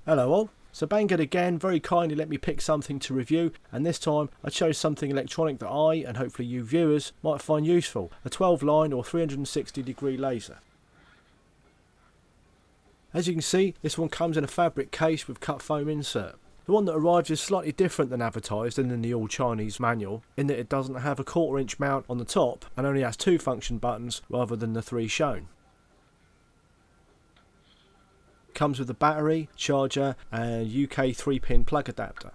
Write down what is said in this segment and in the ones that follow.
Hello all. So Banggood again very kindly let me pick something to review, and this time I chose something electronic that I, and hopefully you viewers, might find useful. A 12 line or 360 degree laser. As you can see, this one comes in a fabric case with cut foam insert. The one that arrives is slightly different than advertised and in the all Chinese manual, in that it doesn't have a 1/4 inch mount on the top and only has 2 function buttons rather than the 3 shown. Comes with a battery, charger and UK 3-pin plug adapter.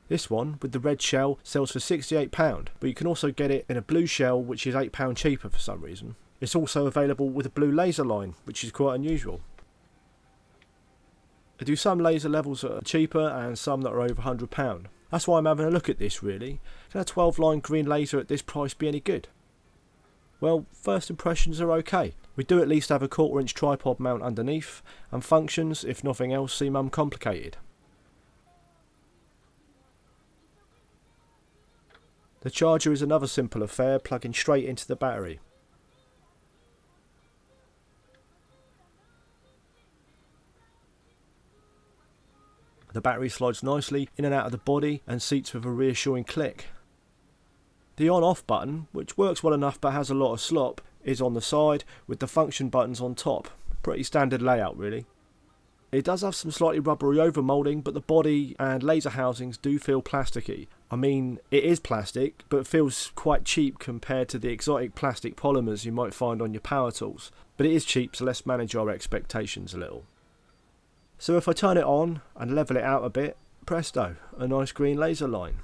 This one, with the red shell, sells for £68, but you can also get it in a blue shell, which is £8 cheaper for some reason. It's also available with a blue laser line, which is quite unusual. I do some laser levels that are cheaper and some that are over £100. That's why I'm having a look at this really. Can a 12 line green laser at this price be any good? Well, first impressions are okay. We do at least have a 1/4 inch tripod mount underneath, and functions, if nothing else, seem uncomplicated. The charger is another simple affair, plugging straight into the battery. The battery slides nicely in and out of the body and seats with a reassuring click. The on-off button, which works well enough but has a lot of slop, is on the side with the function buttons on top. Pretty standard layout really. It does have some slightly rubbery overmolding, but the body and laser housings do feel plasticky. I mean, it is plastic, but feels quite cheap compared to the exotic plastic polymers you might find on your power tools. But it is cheap, so let's manage our expectations a little. So if I turn it on and level it out a bit, presto, a nice green laser line.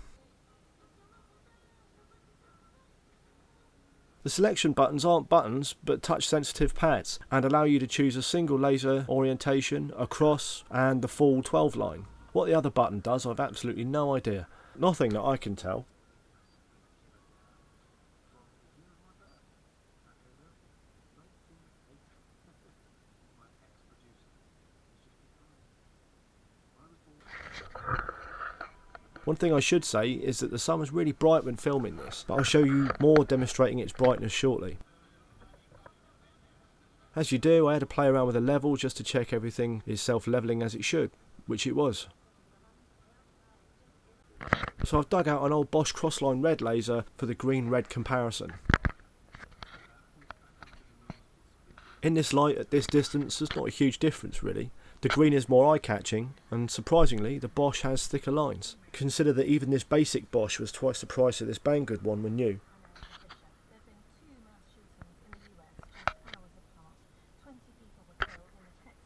The selection buttons aren't buttons but touch sensitive pads and allow you to choose a single laser orientation, across and the full 12 line. What the other button does I've absolutely no idea. Nothing that I can tell. One thing I should say is that the sun was really bright when filming this, but I'll show you more demonstrating its brightness shortly. As you do, I had to play around with the level just to check everything is self-leveling as it should, which it was. So I've dug out an old Bosch Crossline red laser for the green-red comparison. In this light at this distance there's not a huge difference really. The green is more eye-catching, and surprisingly the Bosch has thicker lines. Consider that even this basic Bosch was twice the price of this Banggood one when new.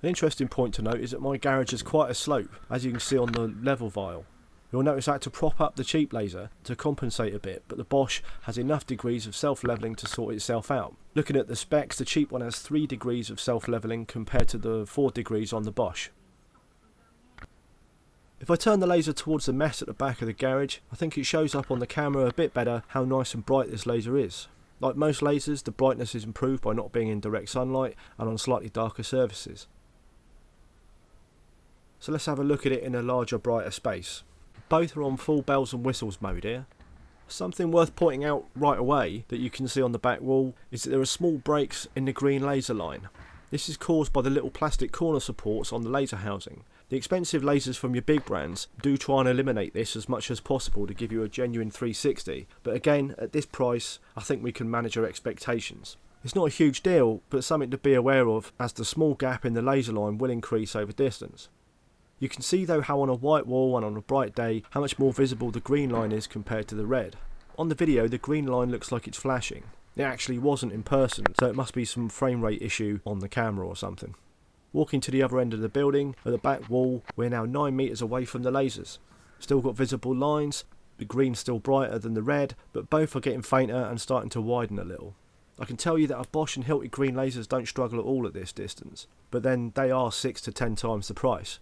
An interesting point to note is that my garage has quite a slope, as you can see on the level vial. You'll notice I had to prop up the cheap laser to compensate a bit, but the Bosch has enough degrees of self-leveling to sort itself out. Looking at the specs, the cheap one has 3 degrees of self-leveling compared to the 4 degrees on the Bosch. If I turn the laser towards the mess at the back of the garage, I think it shows up on the camera a bit better how nice and bright this laser is. Like most lasers, the brightness is improved by not being in direct sunlight and on slightly darker surfaces. So let's have a look at it in a larger, brighter space. Both are on full bells and whistles mode here. Something worth pointing out right away that you can see on the back wall is that there are small breaks in the green laser line. This is caused by the little plastic corner supports on the laser housing. The expensive lasers from your big brands do try and eliminate this as much as possible to give you a genuine 360, but again, at this price, I think we can manage our expectations. It's not a huge deal, but something to be aware of, as the small gap in the laser line will increase over distance. You can see though how on a white wall and on a bright day how much more visible the green line is compared to the red. On the video the green line looks like it's flashing. It actually wasn't in person, so it must be some frame rate issue on the camera or something. Walking to the other end of the building, at the back wall, we're now 9 metres away from the lasers. Still got visible lines, the green's still brighter than the red, but both are getting fainter and starting to widen a little. I can tell you that our Bosch and Hilti green lasers don't struggle at all at this distance, but then they are 6 to 10 times the price.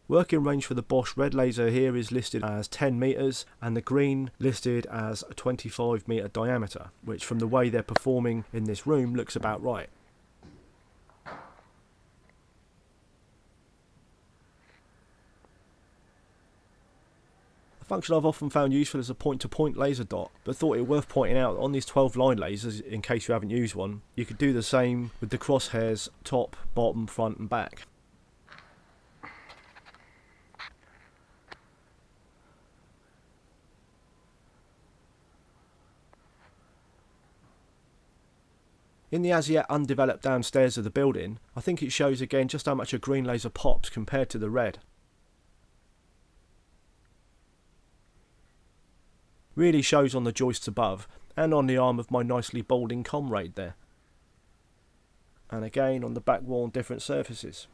Working range for the Bosch red laser here is listed as 10 metres and the green listed as a 25 metre diameter, which from the way they're performing in this room looks about right. A function I've often found useful is a point-to-point laser dot, but thought it worth pointing out that on these 12 line lasers, in case you haven't used one, you could do the same with the crosshairs top, bottom, front and back. In the as yet undeveloped downstairs of the building, I think it shows again just how much a green laser pops compared to the red. Really shows on the joists above and on the arm of my nicely balding comrade there. And again on the back wall on different surfaces.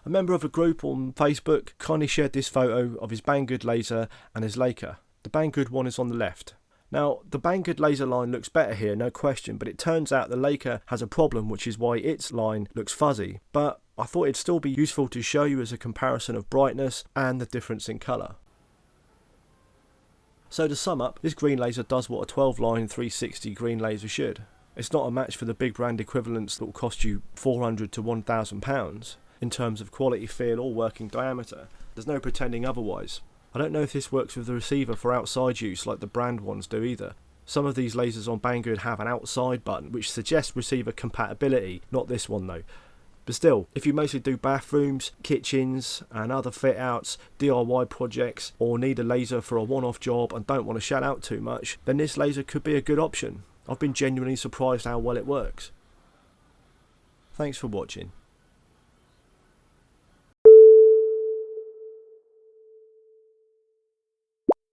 A member of a group on Facebook kindly shared this photo of his Banggood laser and his Leica. The Banggood one is on the left. Now, the Banggood laser line looks better here, no question, but it turns out the Leica has a problem, which is why its line looks fuzzy. But I thought it'd still be useful to show you as a comparison of brightness and the difference in colour. So to sum up, this green laser does what a 12 line 360 green laser should. It's not a match for the big brand equivalents that will cost you £400 to £1,000 in terms of quality, feel or working diameter. There's no pretending otherwise. I don't know if this works with the receiver for outside use like the brand ones do either. Some of these lasers on Banggood have an outside button which suggests receiver compatibility, not this one though. But still, if you mostly do bathrooms, kitchens and other fit outs, DIY projects, or need a laser for a one-off job and don't want to shell out too much, then this laser could be a good option. I've been genuinely surprised how well it works. Thanks for watching.